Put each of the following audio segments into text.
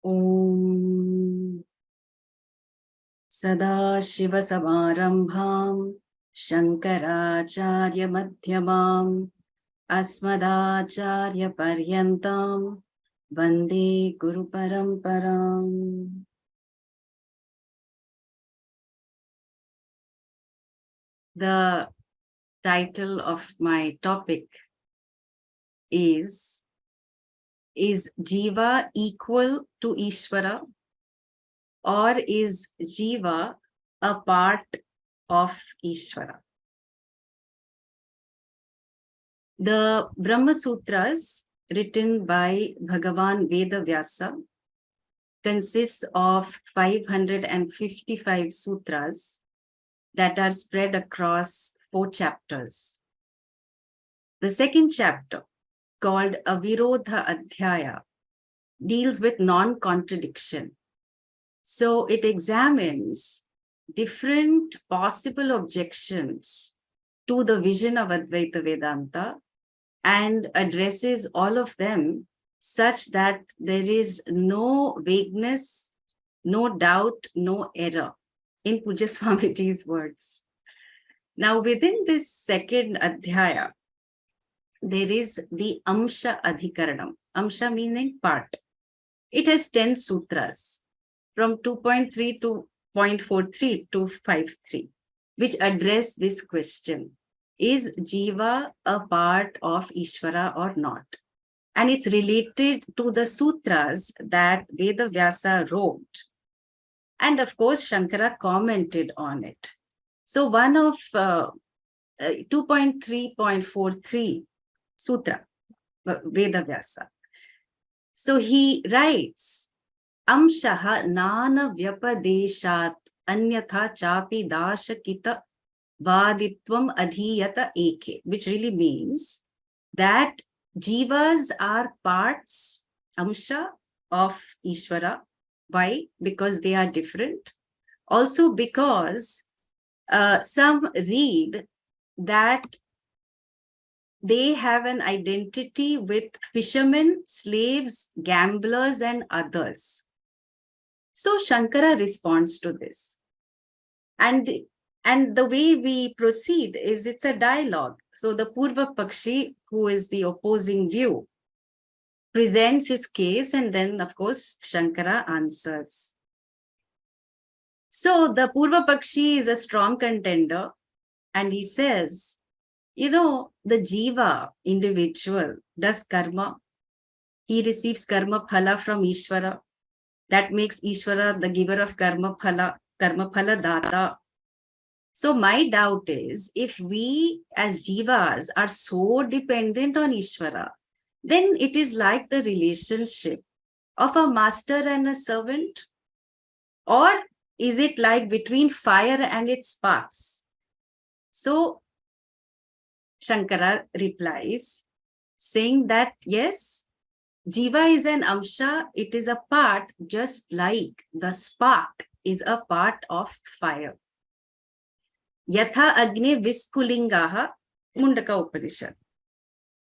Om Sadashivasamarambham Shankaracharya Madhyamam Asmadacharya Paryantam Vande Guru Paramparam. The title of my topic is Jiva equal to Ishvara, or is Jiva a part of Ishvara? The Brahmasutras, written by Bhagavan Vedavyasa, consists of 555 sutras that are spread across 4 chapters. The second chapter, called Avirodha Adhyaya, deals with non-contradiction. So it examines different possible objections to the vision of Advaita Vedanta and addresses all of them such that there is no vagueness, no doubt, no error, in Pujya Swamini's words. Now, within this second Adhyaya, there is the Amsha Adhikaranam. Amsha meaning part. It has 10 sutras from 2.3 to 0.43 to 5.3, which address this question. Is Jiva a part of Ishvara or not? And it's related to the sutras that Vedavyasa wrote. And of course, Shankara commented on it. So one of 2.3.43 Sutra, Vedavyasa. So he writes, Amshaha nana vyapadeshat anyatha chapi dashakita vaditvam adhiyata eke, which really means that jivas are parts, amsha, of Ishvara. Why? Because they are different. Also because some read that they have an identity with fishermen, slaves, gamblers, and others. So Shankara responds to this. And the way we proceed is it's a dialogue. So the Purva Pakshi, who is the opposing view, presents his case, and then, of course, Shankara answers. So the Purva Pakshi is a strong contender, and he says, you know, the Jiva individual does karma. He receives karma phala from Ishvara. That makes Ishvara the giver of karma phala data. So my doubt is, if we as Jivas are so dependent on Ishvara, then it is like the relationship of a master and a servant? Or is it like between fire and its sparks? So Shankara replies, saying that yes, Jiva is an amsha, it is a part, just like the spark is a part of fire. Yatha Agni Vispulingaha, Mundaka Upanishad.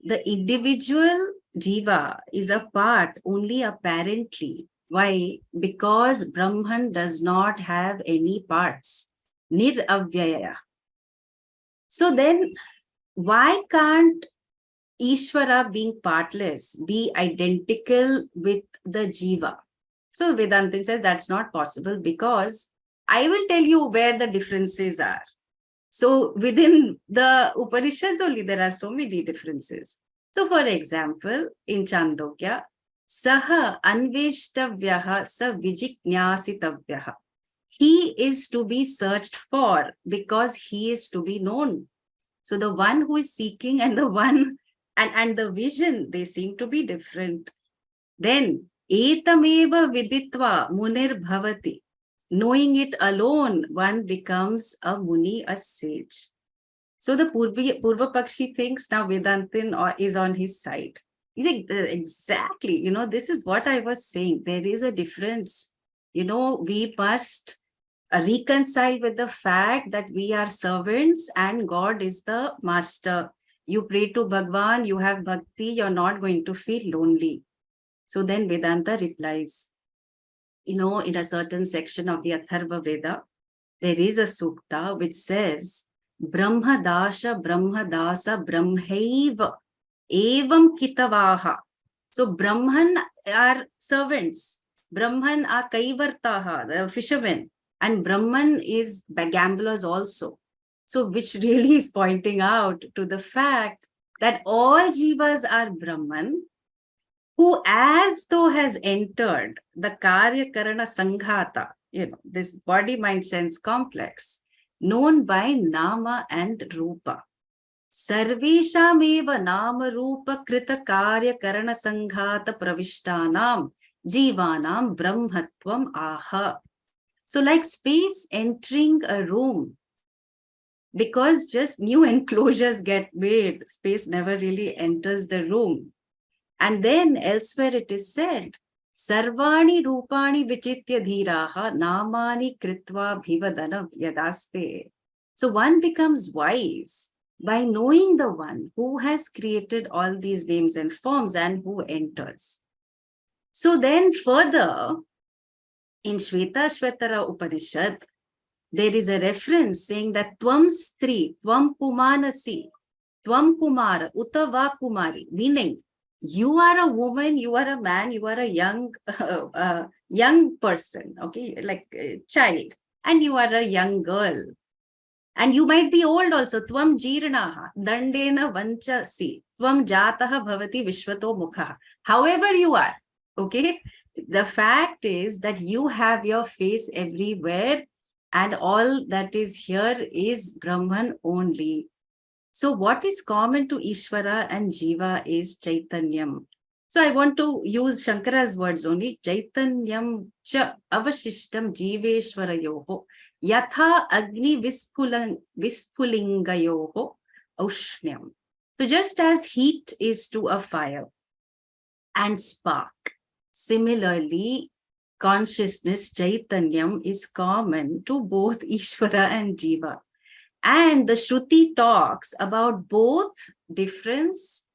The individual Jiva is a part only apparently. Why? Because Brahman does not have any parts. Niravyaya. So then, why can't Ishvara, being partless, be identical with the Jiva? So Vedantin says that's not possible, because I will tell you where the differences are. So within the Upanishads only, there are so many differences. So for example, in Chandogya, Saha Anveshtavyaha Sa Vijiknyasitavyaha. He is to be searched for because he is to be known. So the one who is seeking and the one and the vision, they seem to be different. Then, etameva viditva munir bhavati. Knowing it alone, one becomes a muni, a sage. So the Purva Pakshi thinks now Vedantin is on his side. He's like, exactly, you know, this is what I was saying. There is a difference. You know, we must reconcile with the fact that we are servants and God is the master. You pray to Bhagwan, you have bhakti, you're not going to feel lonely. So then Vedanta replies, in a certain section of the Atharva Veda, there is a sukta which says, Brahmadasha, Brahmadasa, Brahmaiva, Evam Kitavaha. So Brahman are servants, Brahman are Kaivartaha, the fishermen, and Brahman is gamblers also. So which really is pointing out to the fact that all jivas are Brahman, who as though has entered the Karya Karana Sanghata, this body, mind, sense complex, known by Nama and Rupa. Sarveshameva Nama Rupa Krita Karya Karana Sanghata Pravishtanam Jivanam Brahmatvam Aha. So like space entering a room, because just new enclosures get made, space never really enters the room. And then elsewhere it is said, Sarvani Rupani Vichitya Dhiraha Namani Kritva Bhivadana Yadaste. So one becomes wise by knowing the one who has created all these names and forms and who enters. So then further, in Shveta Shvetara Upanishad, there is a reference saying that Tvam Stri, Tvam Pumanasi, Tvam Kumara, Utava Kumari, meaning you are a woman, you are a man, you are a young person, okay, like a child, and you are a young girl. And you might be old also. Tvam jirnaha, dandena vanchasi, tvam jataha bhavati vishvato mukha. However you are, okay, the fact is that you have your face everywhere, and all that is here is Brahman only. So what is common to Ishvara and Jiva is Chaitanyam. So I want to use Shankara's words only. Chaitanyam cha avashishtam jiveshvara yoho yatha agni vispulingayoho aushnyam. So just as heat is to a fire and spark, similarly consciousness Chaitanyam is common to both Ishvara and Jiva. And the Shruti talks about both difference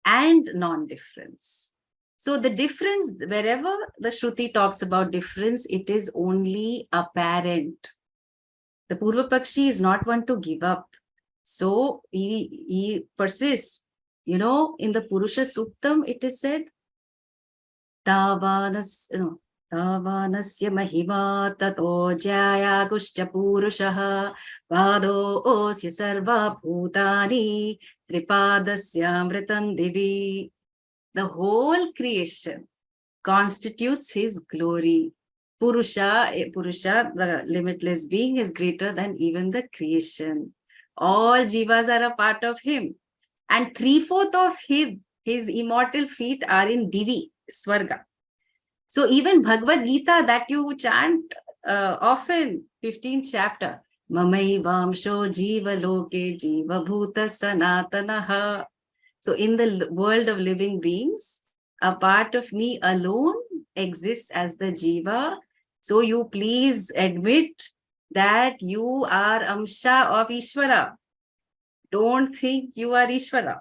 and non-difference. So the difference, wherever the Shruti talks about difference, it is only apparent. The Purva Pakshi is not one to give up. So he persists. In the Purusha Suktam, it is said, Tavanasya mahima tato jaya gushya purushaha vado osya sarva bhutani tripadasya amritam divi. The whole creation constitutes his glory. Purusha, the limitless being, is greater than even the creation. All jivas are a part of him. And 3/4 of him, his immortal feet, are in Divi, Swarga. So even Bhagavad Gita that you chant often, 15th chapter, Mamai Vamsho Jiva Loke Jiva Bhuta Sanatanaha. So in the world of living beings, a part of me alone exists as the Jiva. So you please admit that you are Amsha of Ishvara. Don't think you are Ishvara.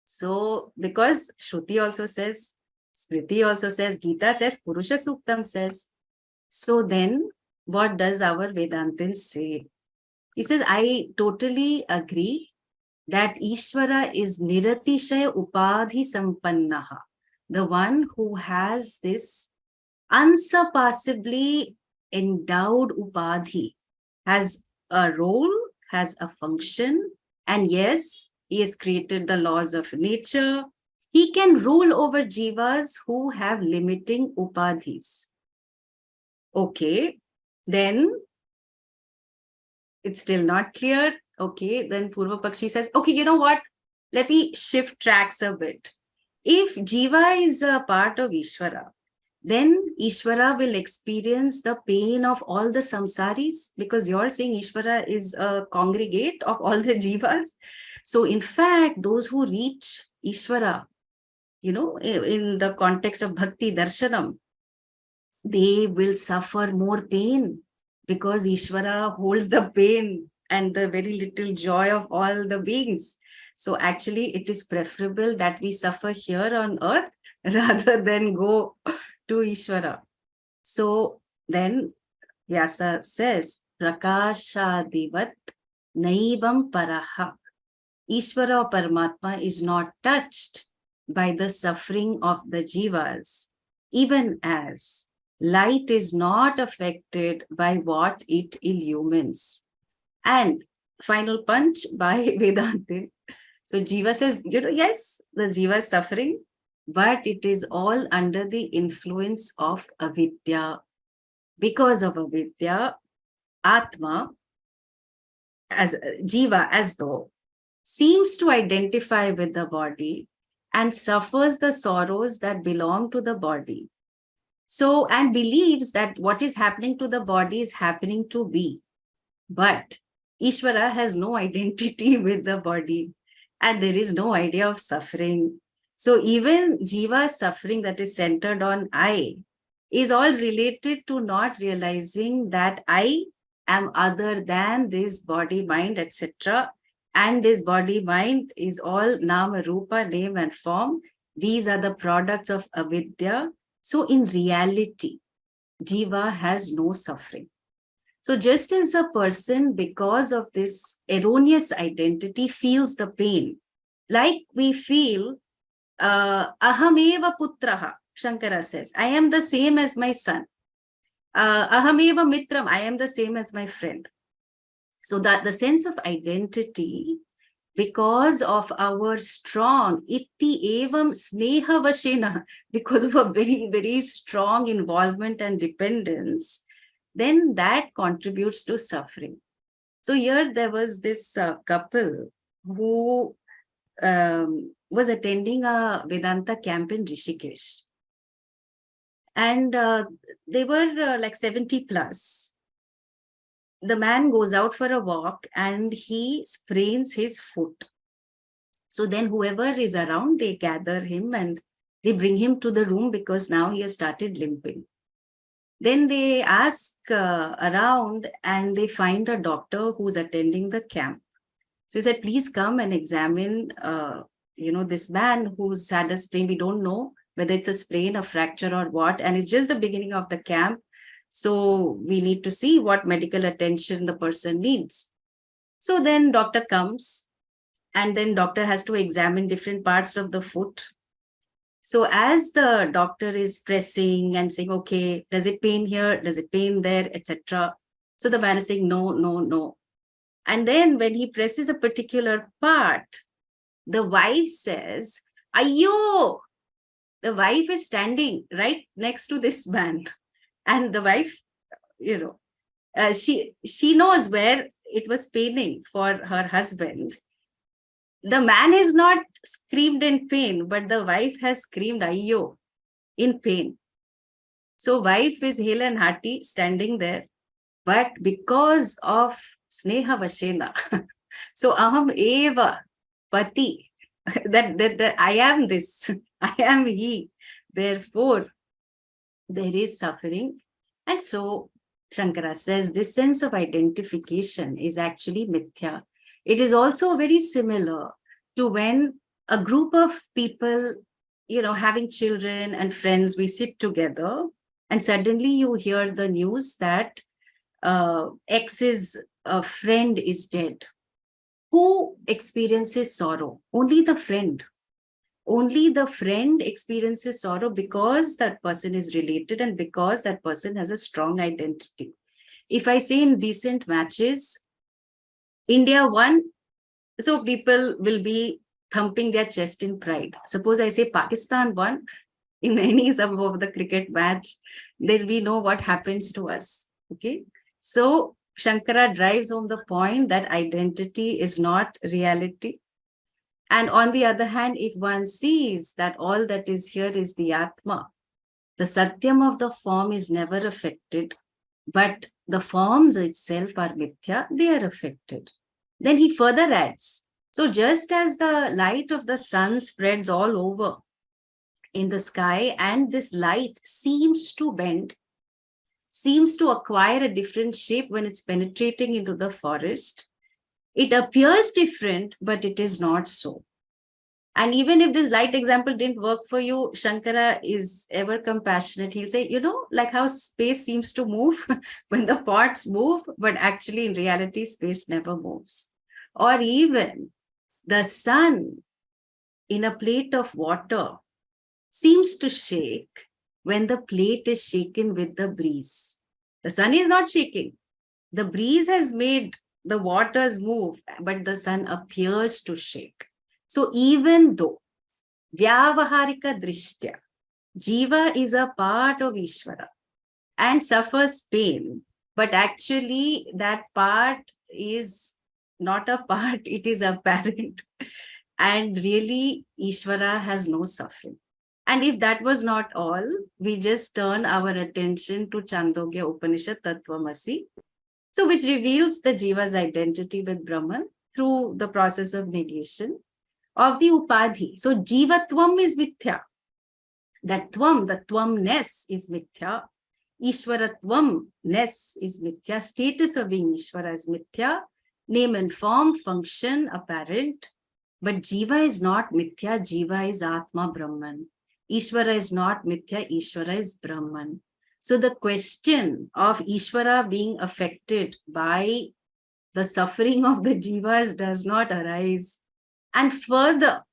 So because Shruti also says, Smriti also says, Gita says, Purusha Suktam says. So then what does our Vedantins say? He says, I totally agree that Ishvara is Niratishaya Upadhi Sampannaha, the one who has this unsurpassably endowed Upadhi, has a role, has a function, and yes, he has created the laws of nature. He can rule over jivas who have limiting upadhis. Okay, then it's still not clear. Okay, then Purva Pakshi says, okay, you know what? Let me shift tracks a bit. If Jiva is a part of Ishvara, then Ishvara will experience the pain of all the samsaris, because you're saying Ishvara is a congregate of all the jivas. So in fact, those who reach Ishvara, in the context of Bhakti Darshanam, they will suffer more pain because Ishvara holds the pain and the very little joy of all the beings. So actually, it is preferable that we suffer here on earth rather than go to Ishvara. So then Vyasa says, Prakashadivat naivam paraha. Ishvara or Paramatma is not touched by the suffering of the jivas, even as light is not affected by what it illumines. And final punch by Vedantin. So Jiva says, yes, the Jiva is suffering, but it is all under the influence of avidya. Because of avidya, Atma, as Jiva, as though, seems to identify with the body and suffers the sorrows that belong to the body. So, and believes that what is happening to the body is happening to we. But Ishvara has no identity with the body, and there is no idea of suffering. So even Jiva's suffering that is centered on I is all related to not realizing that I am other than this body, mind, etc. And this body, mind is all nama, rupa, name and form. These are the products of avidya. So in reality, Jiva has no suffering. So just as a person, because of this erroneous identity, feels the pain, like we feel, ahameva putraha, Shankara says, I am the same as my son. Ahameva mitram, I am the same as my friend. So that the sense of identity, because of our strong itti evam sneha vashena, because of a very, very strong involvement and dependence, then that contributes to suffering. So here there was this couple who was attending a Vedanta camp in Rishikesh. And they were like 70 plus. The man goes out for a walk and he sprains his foot. So then whoever is around, they gather him and they bring him to the room because now he has started limping. Then they ask around and they find a doctor who's attending the camp. So he said, please come and examine, this man who's had a sprain. We don't know whether it's a sprain, a fracture or what. And it's just the beginning of the camp. So we need to see what medical attention the person needs. So then doctor comes and then doctor has to examine different parts of the foot. So as the doctor is pressing and saying, okay, does it pain here? Does it pain there, etc. So the man is saying, no, no, no. And then when he presses a particular part, the wife says, Ayyo! The wife is standing right next to this man. And the wife, she knows where it was paining for her husband. The man is not screamed in pain, but the wife has screamed Ayyo in pain. So wife is hale and hearty standing there, but because of sneha vashena, so aham eva pati, that I am this, I am he. Therefore, there is suffering. And so Shankara says this sense of identification is actually mithya. It is also very similar to when a group of people, having children and friends, we sit together and suddenly you hear the news that X's friend is dead. Who experiences sorrow? Only the friend. Only the friend experiences sorrow because that person is related and because that person has a strong identity. If I say in recent matches, India won, so people will be thumping their chest in pride. Suppose I say Pakistan won in any some of the cricket match, then we know what happens to us. Okay. So Shankara drives home the point that identity is not reality. And on the other hand, if one sees that all that is here is the Atma, the Satyam of the form is never affected, but the forms itself are mithya, they are affected. Then he further adds, so just as the light of the sun spreads all over in the sky and this light seems to bend, seems to acquire a different shape when it's penetrating into the forest, it appears different, but it is not so. And even if this light example didn't work for you, Shankara is ever compassionate. He'll say, like how space seems to move when the parts move, but actually in reality, space never moves. Or even the sun in a plate of water seems to shake when the plate is shaken with the breeze. The sun is not shaking. The breeze has made the waters move, but the sun appears to shake. So even though Vyavaharika Drishtya, Jiva is a part of Ishvara and suffers pain, but actually that part is not a part, it is apparent. And really, Ishvara has no suffering. And if that was not all, we just turn our attention to Chandogya Upanishad Tattvamasi, so which reveals the Jiva's identity with Brahman through the process of negation of the Upadhi. So Jivatvam is Mithya. That Tvam, the Twamness is Mithya. Ishvaratvam-ness is Mithya. Status of being Ishvara is Mithya. Name and form, function, apparent. But Jiva is not Mithya. Jiva is Atma Brahman. Ishvara is not Mithya. Ishvara is Brahman. So the question of Ishvara being affected by the suffering of the Jivas does not arise. And further,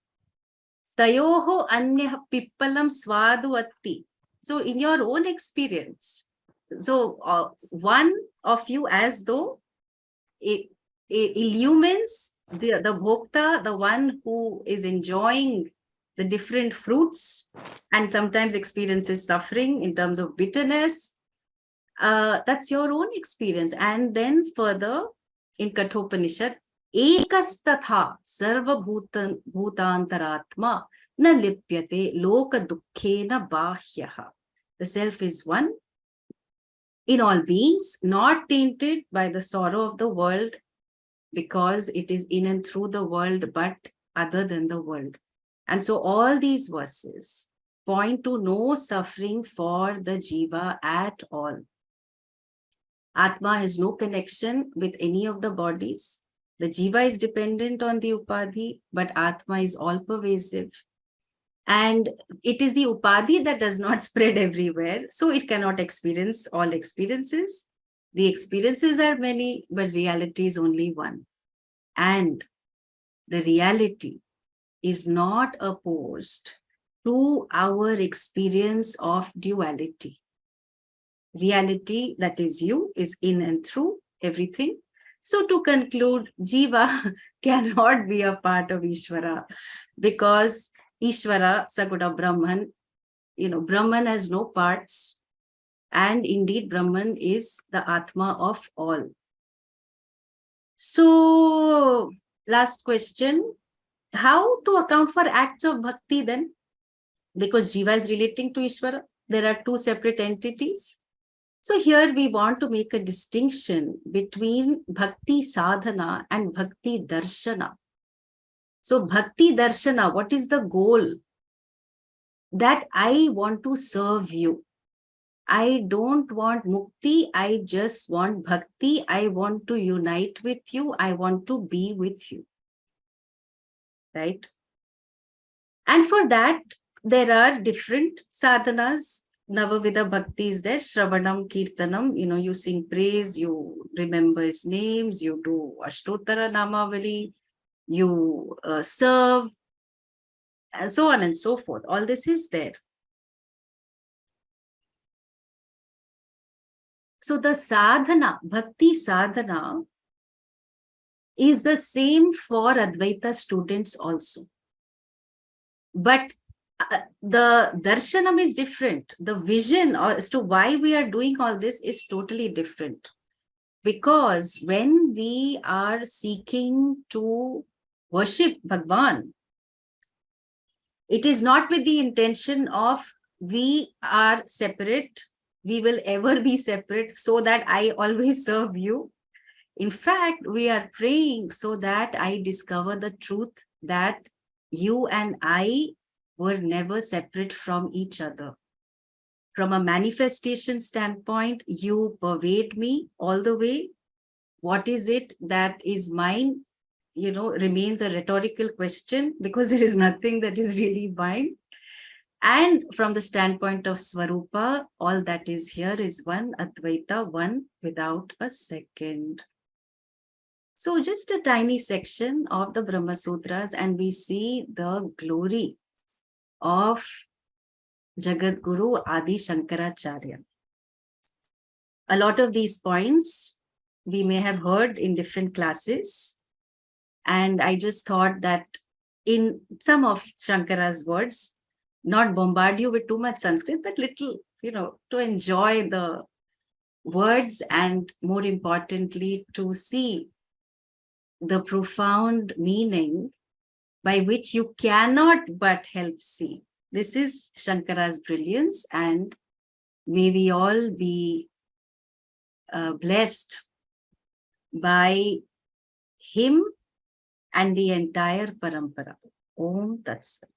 Tayoho Anyah Pippalam Swadu Atti. So in your own experience, so one of you as though it illumines the bhokta, the one who is enjoying the different fruits and sometimes experiences suffering in terms of bitterness. That's your own experience. And then further in Kathopanishad, Ekastatha sarva bhutantaratma na lipyate loka dukkhena bhashya. The self is one in all beings, not tainted by the sorrow of the world, because it is in and through the world, but other than the world. And so all these verses point to no suffering for the Jiva at all. Atma has no connection with any of the bodies. The Jiva is dependent on the Upadhi, but Atma is all-pervasive. And it is the Upadhi that does not spread everywhere, so it cannot experience all experiences. The experiences are many, but reality is only one. And the reality is not opposed to our experience of duality. Reality, that is you, is in and through everything. So to conclude, Jiva cannot be a part of Ishvara, because Ishvara, Saguna Brahman, Brahman has no parts. And indeed, Brahman is the Atma of all. So, last question. How to account for acts of bhakti then? Because Jiva is relating to Ishvara. There are two separate entities. So here we want to make a distinction between bhakti sadhana and bhakti darshana. So bhakti darshana, what is the goal? That I want to serve you. I don't want mukti, I just want bhakti. I want to unite with you. I want to be with you. Right? And for that, there are different sadhanas. Navavida Bhakti is there, Shravanam, Kirtanam, you sing praise, you remember his names, you do Ashtotara Namavali, you serve, and so on and so forth. All this is there. So the sadhana, bhakti sadhana, is the same for Advaita students also. But the darshanam is different. The vision as to why we are doing all this is totally different. Because when we are seeking to worship Bhagwan, it is not with the intention of we are separate, we will ever be separate so that I always serve you. In fact, we are praying so that I discover the truth that you and I were never separate from each other. From a manifestation standpoint, you pervade me all the way. What is it that is mine remains a rhetorical question, because there is nothing that is really mine. And from the standpoint of Swarupa, all that is here is one, Advaita, one without a second. So just a tiny section of the Brahmasutras, and we see the glory of Jagadguru Adi Shankara Jayanti. A lot of these points we may have heard in different classes. And I just thought that in some of Shankara's words, not bombard you with too much Sanskrit, but little, to enjoy the words, and more importantly, to see the profound meaning by which you cannot but help see. This is Shankara's brilliance, and may we all be blessed by him and the entire parampara. Om Tat Sat.